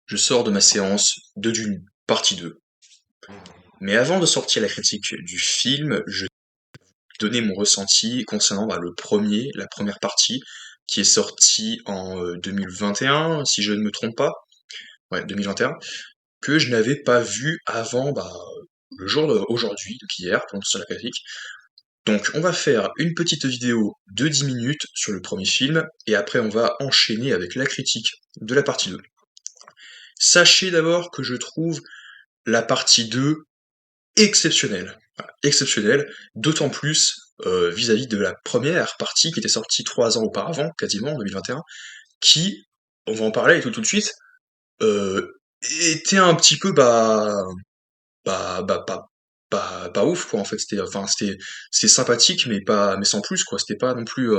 Je sors de ma séance de Dune, partie 2. Mais avant de sortir la critique du film, je vais donner mon ressenti concernant la première partie, qui est sortie en 2021, si je ne me trompe pas. Ouais, 2021, que je n'avais pas vu avant le jour d'aujourd'hui, donc hier, pour sur la critique. Donc on va faire une petite vidéo de 10 minutes sur le premier film, et après on va enchaîner avec la critique de la partie 2. Sachez d'abord que je trouve la partie 2 exceptionnelle. Voilà, exceptionnelle, d'autant plus vis-à-vis de la première partie qui était sortie 3 ans auparavant, quasiment en 2021, qui, on va en parler tout de suite, euh, était un petit peu bah, bah, pas, pas ouf quoi en fait. C'était sympathique mais sans plus quoi. C'était pas non plus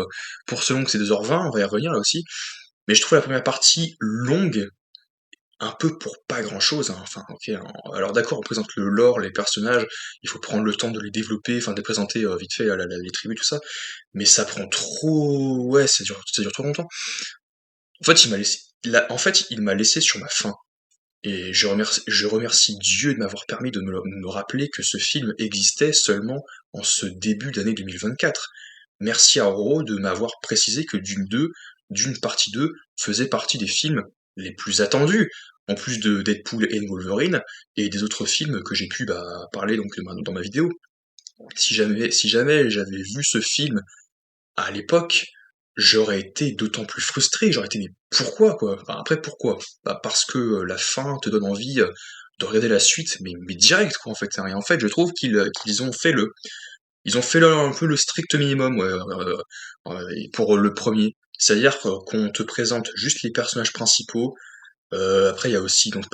pour ce long que c'est 2h20, on va y revenir là aussi. Mais je trouve la première partie longue un peu pour pas grand-chose, hein. Enfin, ok, hein. Alors d'accord, on présente le lore, les personnages, il faut prendre le temps de les développer, enfin de les présenter vite fait les tribus, tout ça, mais ça prend trop... Ouais, ça dure trop longtemps. En fait, en fait, il m'a laissé sur ma faim. Et je remercie Dieu de m'avoir permis de me rappeler que ce film existait seulement en ce début d'année 2024. Merci à Ro de m'avoir précisé que Dune partie 2 faisait partie des films les plus attendus, en plus de Deadpool et Wolverine, et des autres films que j'ai pu parler donc dans ma vidéo. Si jamais j'avais vu ce film à l'époque, j'aurais été d'autant plus frustré, j'aurais été mais pourquoi quoi? Enfin, après pourquoi? Bah parce que la fin te donne envie de regarder la suite, mais direct quoi en fait, hein. Et en fait je trouve qu'ils ont fait un peu le strict minimum ouais, pour le premier. C'est-à-dire qu'on te présente juste les personnages principaux. Après il y a aussi donc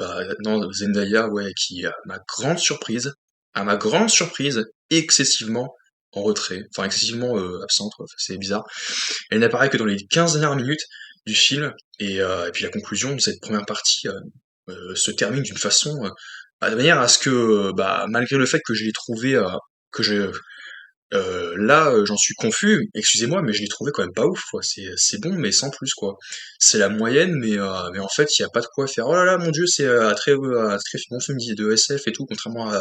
non, Zendaya ouais qui à ma grande surprise, excessivement en retrait, enfin excessivement absente, quoi. C'est bizarre. Elle n'apparaît que dans les 15 dernières minutes du film, et puis la conclusion de cette première partie se termine d'une façon, de manière à ce que, malgré le fait que je l'ai trouvé, que je, là, j'en suis confus, excusez-moi, mais je l'ai trouvé quand même pas ouf, quoi. C'est bon, mais sans plus, quoi. C'est la moyenne, mais en fait, il y a pas de quoi faire. Oh là là, mon dieu, c'est un très bon film de SF et tout, contrairement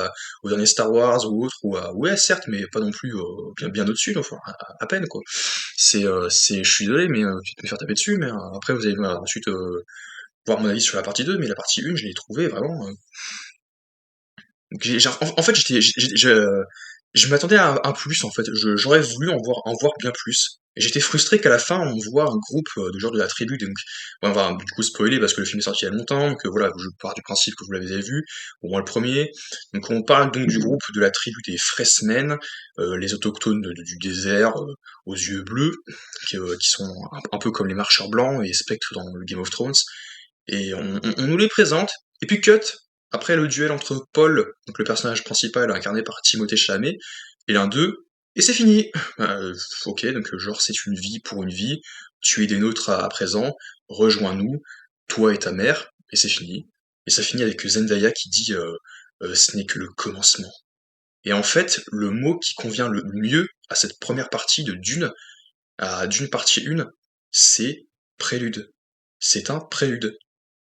aux derniers Star Wars ou autres, ouais, certes, mais pas non plus bien au-dessus, enfin, à peine, quoi. Je suis désolé, mais tu peux me faire taper dessus, mais après, vous allez ensuite voir mon avis sur la partie 2, mais la partie 1, je l'ai trouvé vraiment. En fait, je m'attendais à un plus, en fait. J'aurais voulu en voir bien plus. Et j'étais frustré qu'à la fin, on voit un groupe de genre de la tribu, donc on va du coup spoiler parce que le film est sorti il y a longtemps, donc voilà, je pars du principe que vous l'avez vu, au moins le premier. Donc on parle donc du groupe de la tribu des Fremen, les autochtones du désert, aux yeux bleus, qui sont un peu comme les marcheurs blancs et Spectre dans le Game of Thrones. Et on nous les présente, et puis cut, après le duel entre Paul, donc le personnage principal incarné par Timothée Chalamet, et l'un d'eux, et c'est fini. Ok, donc genre c'est une vie pour une vie, tu es des nôtres à présent, rejoins-nous, toi et ta mère, et c'est fini. Et ça finit avec Zendaya qui dit ce n'est que le commencement. Et en fait, le mot qui convient le mieux à cette première partie de Dune, à Dune partie 1, c'est prélude. C'est un prélude.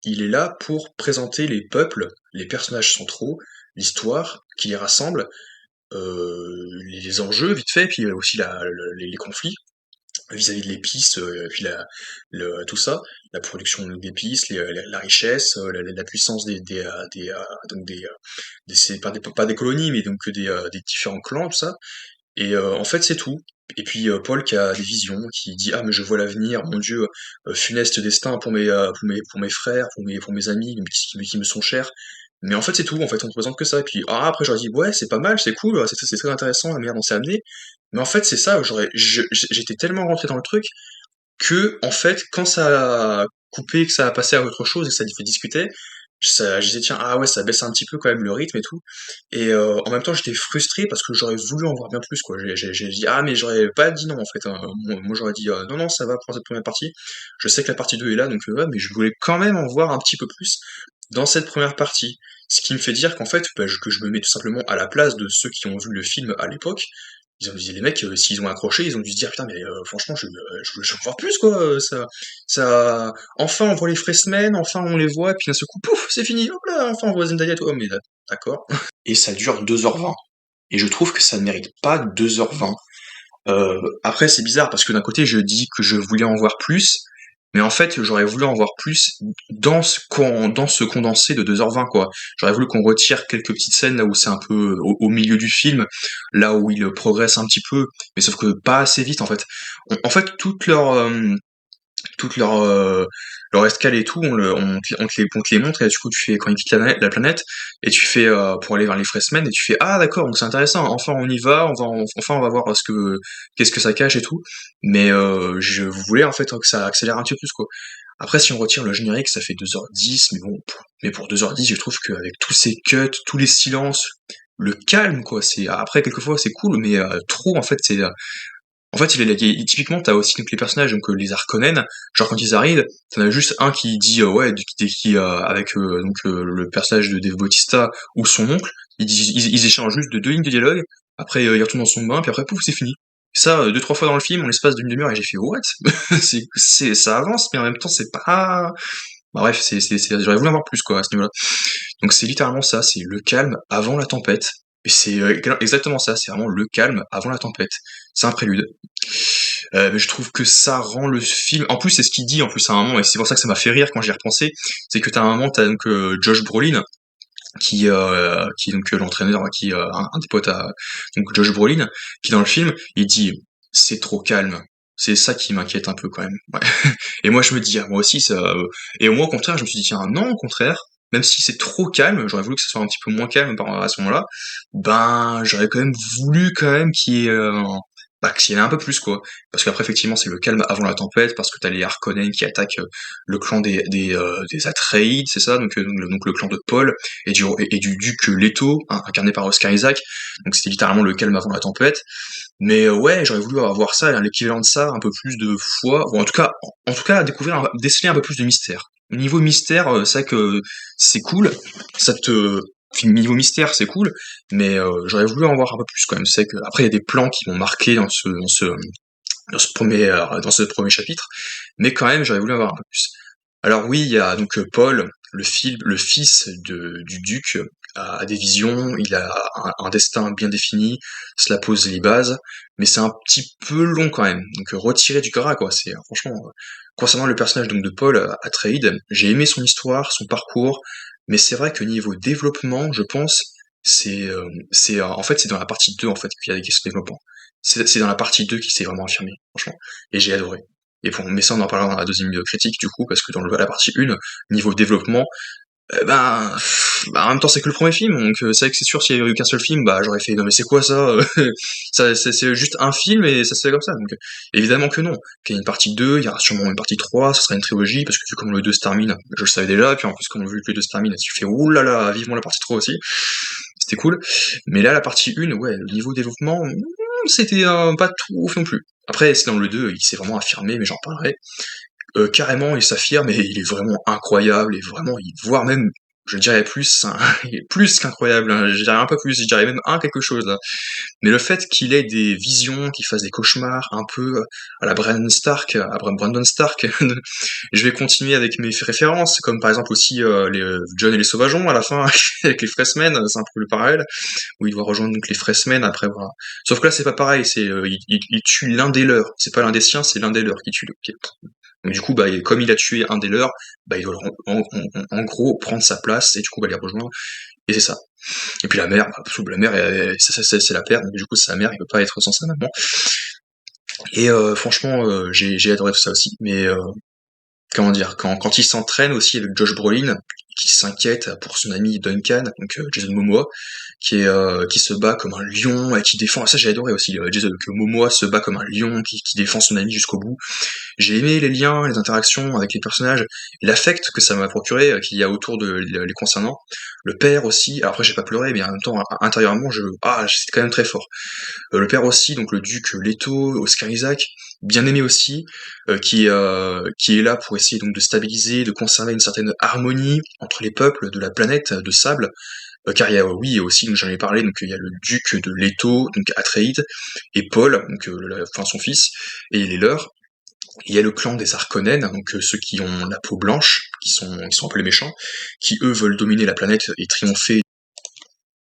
Il est là pour présenter les peuples, les personnages centraux, l'histoire qui les rassemble, les enjeux vite fait, puis aussi les conflits vis-à-vis de l'épice, puis tout ça, la production d'épices, la richesse, la puissance donc c'est pas des colonies, mais donc des différents clans, tout ça. Et en fait, c'est tout. Et puis Paul qui a des visions, qui dit ah mais je vois l'avenir, mon Dieu, funeste destin pour pour mes frères, pour mes amis qui me sont chers. Mais en fait c'est tout, en fait on ne présente que ça. Et puis après j'aurais dit ouais c'est pas mal, c'est cool, c'est très intéressant la manière dont c'est amené. Mais en fait c'est ça, j'étais tellement rentré dans le truc que en fait quand ça a coupé, que ça a passé à autre chose et que ça fait discuter, je disais tiens ah ouais ça baisse un petit peu quand même le rythme et tout. Et en même temps j'étais frustré parce que j'aurais voulu en voir bien plus quoi. J'ai dit ah mais j'aurais pas dit non en fait, hein. Moi j'aurais dit non non ça va pour cette première partie. Je sais que la partie 2 est là donc ouais, mais je voulais quand même en voir un petit peu plus dans cette première partie. Ce qui me fait dire qu'en fait que je me mets tout simplement à la place de ceux qui ont vu le film à l'époque Ils ont dit les mecs, s'ils ont accroché, ils ont dû se dire putain mais franchement je veux en voir plus quoi. Ça, enfin on voit les Freshmen, enfin on les voit, et puis d'un seul coup pouf c'est fini. Hop là, enfin on voit Zendaya et tout. Oh mais d'accord. Et ça dure 2h20. Et je trouve que ça ne mérite pas 2h20. Après, c'est bizarre parce que d'un côté, je dis que je voulais en voir plus, mais en fait, j'aurais voulu en voir plus dans ce condensé de 2h20, quoi. J'aurais voulu qu'on retire quelques petites scènes là où c'est un peu au milieu du film, là où il progresse un petit peu, mais sauf que pas assez vite, en fait. En fait, toute leur escale et tout, on te les montre, et du coup, tu fais, quand ils quittent la planète, et tu fais, pour aller vers les Freshmen, et tu fais, ah, d'accord, donc c'est intéressant, enfin, on y va, enfin, on va voir qu'est-ce que ça cache et tout. Mais, je voulais, en fait, que ça accélère un petit peu plus, quoi. Après, si on retire le générique, ça fait 2h10, mais bon, mais pour 2h10, je trouve qu'avec tous ces cuts, tous les silences, le calme, quoi, après, quelquefois, c'est cool, mais, trop, en fait, en fait, typiquement, t'as aussi donc les personnages, donc les Harkonnen, genre quand ils arrivent, t'en as juste un qui dit ouais, avec le personnage de Dave Bautista ou son oncle, ils échangent juste de 2 lignes de dialogue, après il retourne dans son bain, puis après pouf, c'est fini. Ça, 2-3 fois dans le film, en l'espace d'une demi-heure, et j'ai fait what? Ça avance, mais en même temps, c'est pas. Bah, bref, j'aurais voulu en avoir plus quoi à ce niveau-là. Donc c'est littéralement ça, c'est le calme avant la tempête. Et c'est exactement ça, c'est vraiment le calme avant la tempête. C'est un prélude. Mais je trouve que ça rend le film. En plus, c'est ce qu'il dit en plus à un moment, et c'est pour ça que ça m'a fait rire quand j'y ai repensé. C'est que t'as un moment, t'as donc Josh Brolin, qui est donc l'entraîneur, un des potes à donc Josh Brolin, qui dans le film, il dit c'est trop calme. C'est ça qui m'inquiète un peu quand même. Ouais. Et moi je me dis, ah, moi aussi ça. Et moi au contraire, je me suis dit, tiens, non, au contraire, même si c'est trop calme, j'aurais voulu que ce soit un petit peu moins calme à ce moment-là, ben j'aurais quand même voulu quand même qu'il y ait un peu plus quoi. Parce qu'après effectivement c'est le calme avant la tempête, parce que t'as les Harkonnen qui attaquent le clan des Atreides, c'est ça, donc le clan de Paul, et du duc Leto, hein, incarné par Oscar Isaac. Donc c'était littéralement le calme avant la tempête. Mais ouais, j'aurais voulu avoir ça, l'équivalent de ça, un peu plus de fois, ou en tout cas découvrir, déceler un peu plus de mystère. Niveau mystère, c'est vrai que c'est cool, ça te, enfin, niveau mystère, c'est cool, mais j'aurais voulu en voir un peu plus quand même. C'est que après il y a des plans qui m'ont marqué dans ce premier chapitre, mais quand même j'aurais voulu en voir un peu plus. Alors oui, il y a donc Paul, le fils du duc, a des visions, il a un destin bien défini, cela pose les bases, mais c'est un petit peu long quand même. Donc retiré du Cora, quoi. C'est franchement, concernant le personnage donc de Paul Atreides, j'ai aimé son histoire, son parcours, mais c'est vrai que niveau développement, je pense, en fait c'est dans la partie 2 en fait qu'il y a des questions de développement. C'est dans la partie 2 qui s'est vraiment affirmé, franchement. Et j'ai adoré. Et bon, mais ça, on en parlera dans la deuxième critique, du coup, parce que dans la partie 1, niveau développement, en même temps, c'est que le premier film, donc c'est vrai que c'est sûr, s'il y avait eu qu'un seul film, bah j'aurais fait, non mais c'est quoi ça, c'est juste un film et ça se fait comme ça. Donc évidemment que non. Qu'il y a une partie 2, il y aura sûrement une partie 3, ce sera une trilogie, parce que vu comment le 2 se termine, je le savais déjà, et puis en plus, quand on a vu que le 2 se termine, tu fais, ouh là là, vivement la partie 3 aussi. C'était cool. Mais là, la partie 1, ouais, le niveau développement, c'était pas tout ouf non plus. Après, c'est dans le 2, il s'est vraiment affirmé, mais j'en parlerai. Carrément, il s'affirme et il est vraiment incroyable, et vraiment, voire même, je dirais plus, hein, il est plus qu'incroyable, hein, je dirais un peu plus, je dirais même un quelque chose là. Mais le fait qu'il ait des visions, qu'il fasse des cauchemars un peu à la Brandon Stark, je vais continuer avec mes références, comme par exemple aussi John et les Sauvageons à la fin, avec les Freshmen, c'est un peu le parallèle, où il doit rejoindre donc les Freshmen après voilà. Sauf que là c'est pas pareil, il tue l'un des leurs, c'est pas l'un des siens, c'est l'un des leurs qui tue donc du coup, bah, comme il a tué un des leurs, bah, il doit en gros prendre sa place et du coup bah, les rejoindre. Et c'est ça. Et puis la mère, la mère, c'est la père, donc du coup c'est sa mère, il peut pas être sans sa maman. Et franchement, j'ai adoré tout ça aussi. Mais comment dire, quand il s'entraîne aussi avec Josh Brolin, qui s'inquiète pour son ami Duncan, donc Jason Momoa, qui se bat comme un lion et qui défend. Ça j'ai adoré aussi, que Momoa se bat comme un lion, qui défend son ami jusqu'au bout. J'ai aimé les liens, les interactions avec les personnages, l'affect que ça m'a procuré, qu'il y a autour de les concernant. Le père aussi, alors après j'ai pas pleuré, mais en même temps intérieurement c'était quand même très fort. Le père aussi, donc le duc Leto, Oscar Isaac, bien aimé aussi, qui est là pour essayer donc de stabiliser, de conserver une certaine harmonie entre les peuples de la planète de sable, Car il y a oui aussi, donc j'en ai parlé, donc il y a le duc de Leto, donc Atréide, et Paul, donc enfin son fils, et il est leur. Il y a le clan des Harkonnen, donc ceux qui ont la peau blanche, qui sont un peu les méchants, qui eux veulent dominer la planète et triompher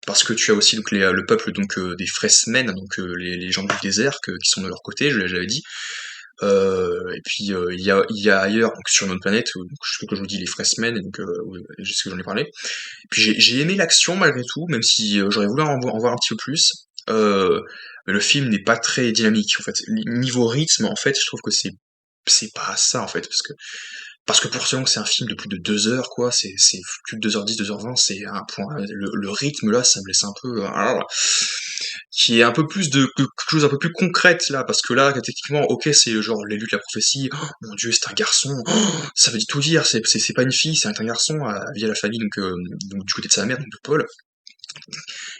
parce que tu as aussi donc le peuple donc des Fremen, donc les gens du désert qui sont de leur côté, j'avais dit. Et puis il y a ailleurs donc sur notre planète, donc, ce que je vous dis les Fremen, donc oui, ce que j'en ai parlé. Puis j'ai aimé l'action malgré tout, même si j'aurais voulu en voir un petit peu plus. Mais le film n'est pas très dynamique en fait. Niveau rythme, en fait, je trouve que c'est pas ça en fait, parce que pour selon que c'est un film de plus de 2 heures, quoi, c'est plus de 2h10, 2h20, c'est un point. Le rythme là, ça me laisse un peu. Qui est un peu plus de quelque chose un peu plus concrète là, parce que là, techniquement, ok, c'est genre l'élu de la prophétie, oh, mon dieu, c'est un garçon, oh, ça veut tout dire, c'est pas une fille, c'est un garçon via la famille, donc du côté de sa mère, donc de Paul,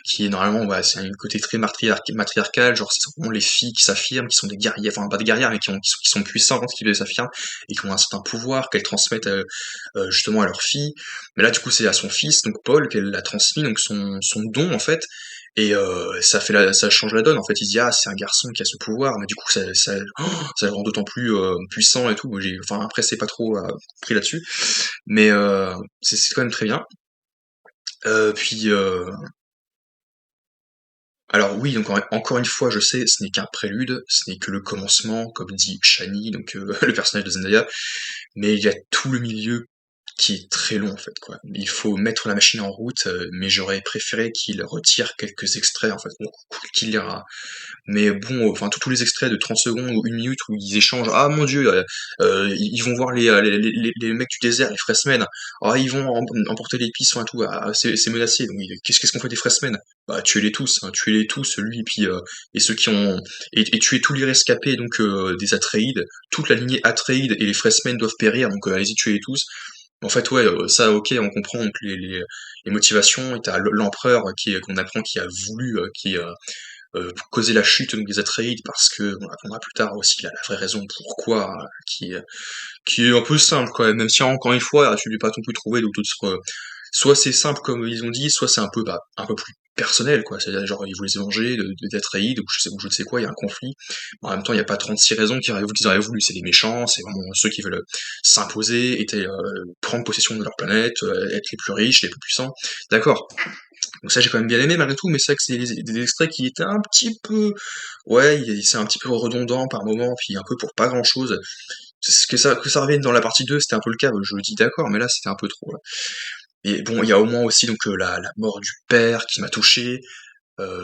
qui est normalement, ouais, c'est un côté très matriarcal, genre c'est vraiment les filles qui s'affirment, qui sont des guerrières, enfin pas des guerrières, mais qui sont puissantes, qui s'affirment, et qui ont un certain pouvoir, qu'elles transmettent justement à leur fille. Mais là, du coup, c'est à son fils, donc Paul, qu'elle l'a transmis, donc son don en fait, et ça change la donne en fait. Il se dit ah c'est un garçon qui a ce pouvoir, mais du coup ça le rend d'autant plus puissant et tout. Enfin après c'est pas trop pris là-dessus, mais c'est quand même très bien. Puis alors oui, donc encore une fois, je sais, ce n'est qu'un prélude, ce n'est que le commencement, comme dit Shani, donc le personnage de Zendaya, mais il y a tout le milieu qui est très long en fait quoi. Il faut mettre la machine en route, mais j'aurais préféré qu'il retire quelques extraits en fait, bon, qu'il ira. Mais bon, enfin tous les extraits de 30 secondes ou 1 minute où ils échangent, ah mon dieu, ils vont voir les mecs du désert, les Fremen, ah ils vont emporter les buissons et tout, ah, c'est menacé. Donc qu'est-ce qu'on fait des Fremen? Bah tuez-les tous, hein, tuez-les tous, lui et ceux qui ont et tuer tous les rescapés donc des Atreides, toute la lignée Atreide et les Fremen doivent périr, donc allez-y tuez-les tous. En fait, ouais, ça, ok, on comprend donc les motivations. Et t'as l'empereur qu'on apprend qui a voulu, causer la chute donc, des Atreides parce que on apprendra plus tard aussi la vraie raison pourquoi, qui est un peu simple quand même si encore une fois, tu n'es pas non plus trouvé donc soit c'est simple comme ils ont dit, soit c'est un peu un peu plus personnel quoi. C'est genre ils voulaient se venger d'Atreides ou je ne sais quoi, il y a un conflit. En même temps, il n'y a pas 36 raisons qu'ils auraient voulu. C'est des méchants, c'est vraiment ceux qui veulent s'imposer, prendre possession de leur planète, être les plus riches, les plus puissants. D'accord. Donc ça j'ai quand même bien aimé malgré tout, mais c'est vrai que c'est des extraits qui étaient un petit peu, ouais, c'est un petit peu redondant par moment, puis un peu pour pas grand chose. Que ça revienne dans la partie 2, c'était un peu le cas, je le dis d'accord, mais là c'était un peu trop. Là. Et bon, il y a au moins aussi donc la mort du père qui m'a touché,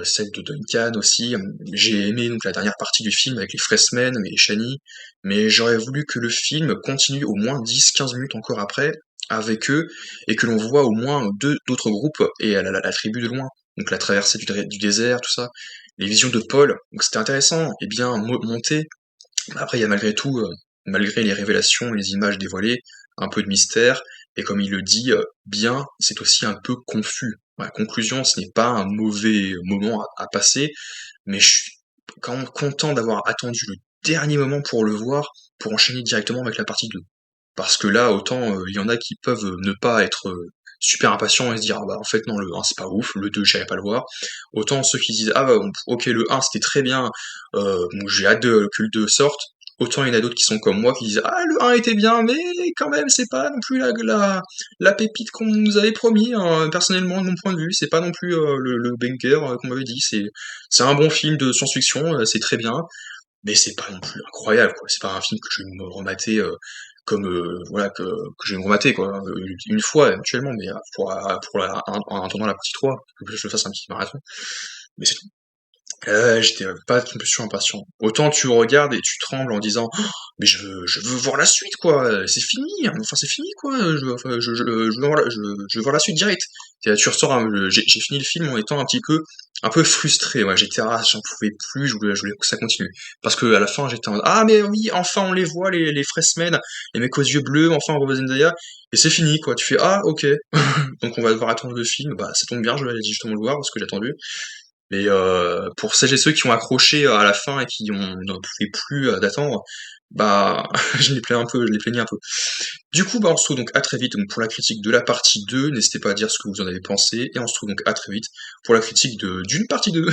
celle de Duncan aussi. J'ai aimé donc la dernière partie du film avec les Fremen et Shani, mais j'aurais voulu que le film continue au moins 10-15 minutes encore après avec eux et que l'on voit au moins deux d'autres groupes et la tribu de loin. Donc la traversée du désert, tout ça. Les visions de Paul, donc c'était intéressant et bien monté. Après, il y a malgré tout, malgré les révélations et les images dévoilées, un peu de mystère, et comme il le dit bien, c'est aussi un peu confus. La conclusion, ce n'est pas un mauvais moment à passer, mais je suis quand même content d'avoir attendu le dernier moment pour le voir, pour enchaîner directement avec la partie 2. Parce que là, autant il y en a qui peuvent ne pas être super impatients et se dire ah bah en fait non le 1 c'est pas ouf, le 2 j'irai pas le voir. Autant ceux qui disent ah bah ok le 1 c'était très bien, bon, j'ai hâte que le 2 sorte. Autant il y en a d'autres qui sont comme moi qui disent ah le 1 était bien mais quand même c'est pas non plus la pépite qu'on nous avait promis hein. Personnellement de mon point de vue c'est pas non plus le banger qu'on m'avait dit, c'est un bon film de science-fiction, c'est très bien mais c'est pas non plus incroyable quoi, c'est pas un film que je vais me remater comme voilà que je vais me remater quoi une fois éventuellement mais en attendant la partie 3 que je fasse un petit marathon mais c'est tout. J'étais pas non plus impatient. Autant tu regardes et tu trembles en disant oh, mais je veux voir la suite quoi, c'est fini, hein, enfin c'est fini quoi, enfin, je veux voir la suite direct. Tu ressors, j'ai fini le film en étant un peu frustré, ouais, j'étais ah j'en pouvais plus, je voulais que ça continue. Parce que à la fin j'étais en mode, ah mais oui enfin on les voit les Fremen, les mecs aux yeux bleus, enfin on revoit Zendaya et c'est fini quoi. Tu fais ah ok donc on va devoir attendre le film, bah ça tombe bien, je vais aller justement le voir parce que j'ai attendu. Mais pour celles et ceux qui ont accroché à la fin et qui n'en pouvaient plus d'attendre, bah je les plains un peu, je les plaignais un peu. Du coup, on se retrouve donc à très vite donc, pour la critique de la partie 2. N'hésitez pas à dire ce que vous en avez pensé, et on se retrouve donc à très vite pour la critique d'une partie 2.